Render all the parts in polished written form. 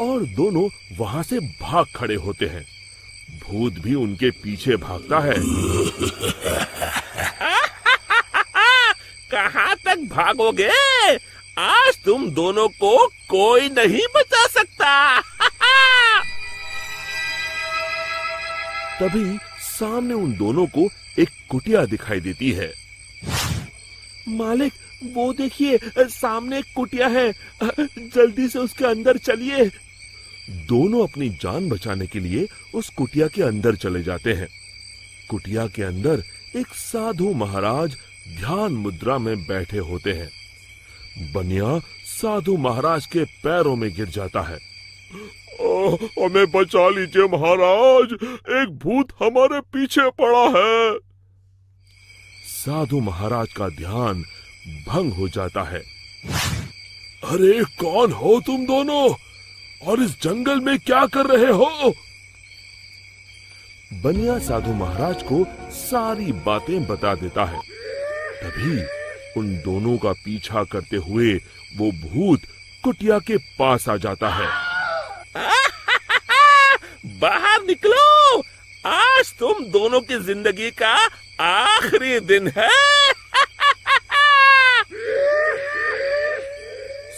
और दोनों वहां से भाग खड़े होते हैं। भूत भी उनके पीछे भागता है। कहाँ तक भागोगे? आज तुम दोनों को कोई नहीं बचा सकता। तभी सामने उन दोनों को एक कुटिया दिखाई देती है। मालिक, वो देखिए, सामने एक कुटिया है, जल्दी से उसके अंदर चलिए। दोनों अपनी जान बचाने के लिए उस कुटिया के अंदर चले जाते हैं। कुटिया के अंदर एक साधु महाराज ध्यान मुद्रा में बैठे होते हैं। बनिया साधु महाराज के पैरों में गिर जाता है। हमें बचा लीजिए महाराज, एक भूत हमारे पीछे पड़ा है। साधु महाराज का ध्यान भंग हो जाता है। अरे कौन हो तुम दोनों, और इस जंगल में क्या कर रहे हो? बनिया साधु महाराज को सारी बातें बता देता है। तभी उन दोनों का पीछा करते हुए वो भूत कुटिया के पास आ जाता है। बाहर निकलो, आज तुम दोनों की जिंदगी का आखिरी दिन है।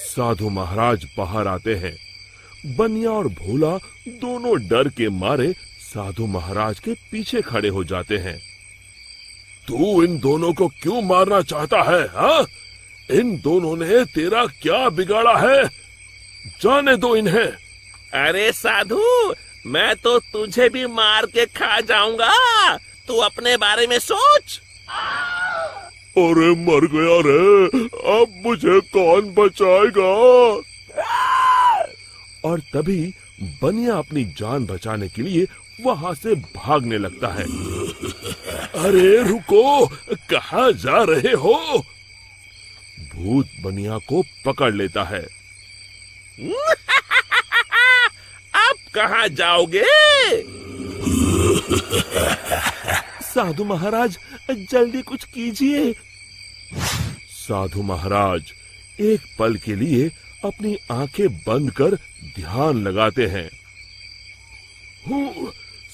साधु महाराज बाहर आते हैं। बनिया और भोला दोनों डर के मारे साधु महाराज के पीछे खड़े हो जाते हैं। तू इन दोनों को क्यों मारना चाहता है? हाँ? इन दोनों ने तेरा क्या बिगाड़ा है? जाने दो इन्हें। अरे साधु, मैं तो तुझे भी मार के खा जाऊंगा। तू अपने बारे में सोच। अरे मर गया रे, अब मुझे कौन बचाएगा? और तभी बनिया अपनी जान बचाने के लिए वहां से भागने लगता है। अरे रुको, कहाँ जा रहे हो? भूत बनिया को पकड़ लेता है। अब कहाँ जाओगे? साधु महाराज, जल्दी कुछ कीजिए। साधु महाराज एक पल के लिए अपनी आंखें बंद कर ध्यान लगाते हैं।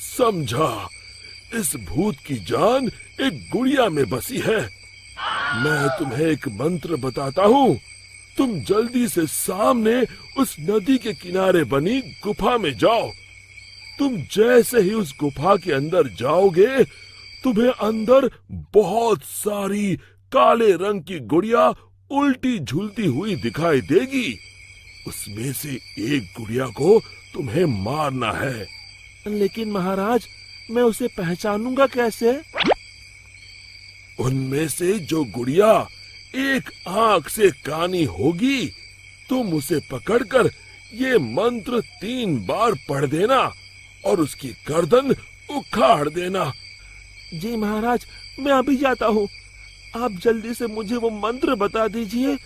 समझा, इस भूत की जान एक गुड़िया में बसी है। मैं तुम्हें एक मंत्र बताता हूँ। तुम जल्दी से सामने उस नदी के किनारे बनी गुफा में जाओ। तुम जैसे ही उस गुफा के अंदर जाओगे, तुम्हें अंदर बहुत सारी काले रंग की गुड़िया उल्टी झूलती हुई दिखाई देगी। उसमें से एक गुड़िया को तुम्हें मारना है। लेकिन महाराज, मैं उसे पहचानूंगा कैसे? उनमें से जो गुड़िया एक आंख से कानी होगी, तुम उसे पकड़कर ये मंत्र 3 बार पढ़ देना और उसकी गर्दन उखाड़ देना। जी महाराज, मैं अभी जाता हूँ। आप जल्दी से मुझे वो मंत्र बता दीजिए।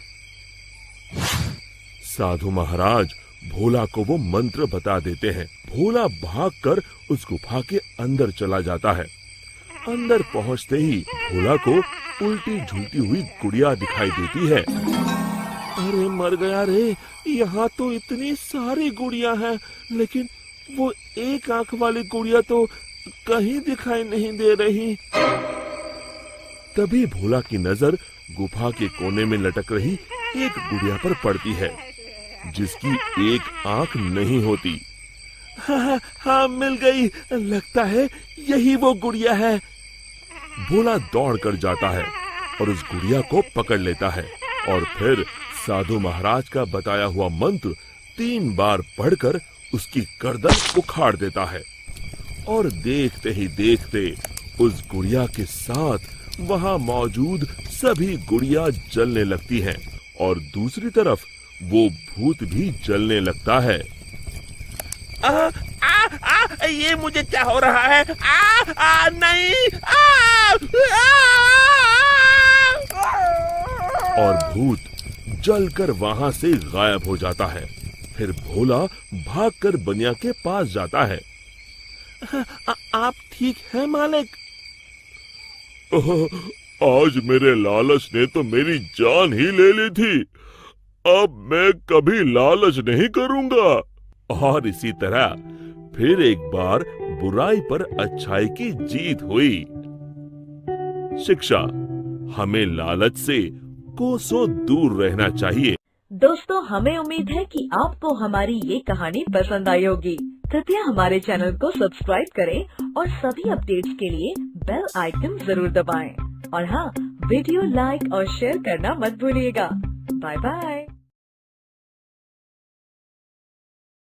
साधु महाराज भोला को वो मंत्र बता देते हैं। भोला भागकर उस गुफा के अंदर चला जाता है। अंदर पहुंचते ही भोला को उल्टी झूलती हुई गुड़िया दिखाई देती है। अरे मर गया रे, यहाँ तो इतनी सारी गुड़िया हैं, लेकिन वो एक आंख वाली गुड़िया तो कहीं दिखाई नहीं दे रही। तभी भोला की नजर गुफा के कोने में लटक रही एक गुड़िया पर पड़ती है, जिसकी एक आंख नहीं होती। हाँ, मिल गई। लगता है यही वो गुड़िया है। भोला दौड़ कर जाता है और उस गुड़िया को पकड़ लेता है और फिर साधु महाराज का बताया हुआ मंत्र 3 बार पढ़कर उसकी गर्दन उखाड़ देता है। और देखते ही देखते उस गुड़िया के साथ वहां मौजूद सभी गुड़िया जलने लगती हैं और दूसरी तरफ वो भूत भी जलने लगता है। ये मुझे क्या हो रहा है? नहीं। और भूत जलकर वहां से गायब हो जाता है। फिर भोला भागकर बनिया के पास जाता है। आप ठीक हैं मालिक? आज मेरे लालच ने तो मेरी जान ही ले ली थी। अब मैं कभी लालच नहीं करूंगा। और इसी तरह फिर एक बार बुराई पर अच्छाई की जीत हुई। शिक्षा, हमें लालच से कोसों दूर रहना चाहिए। दोस्तों, हमें उम्मीद है कि आपको हमारी ये कहानी पसंद आई होगी। कृपया हमारे चैनल को सब्सक्राइब करें और सभी अपडेट्स के लिए बेल आइकन जरूर दबाएं। और हाँ, वीडियो लाइक और शेयर करना मत भूलिएगा। Bye bye.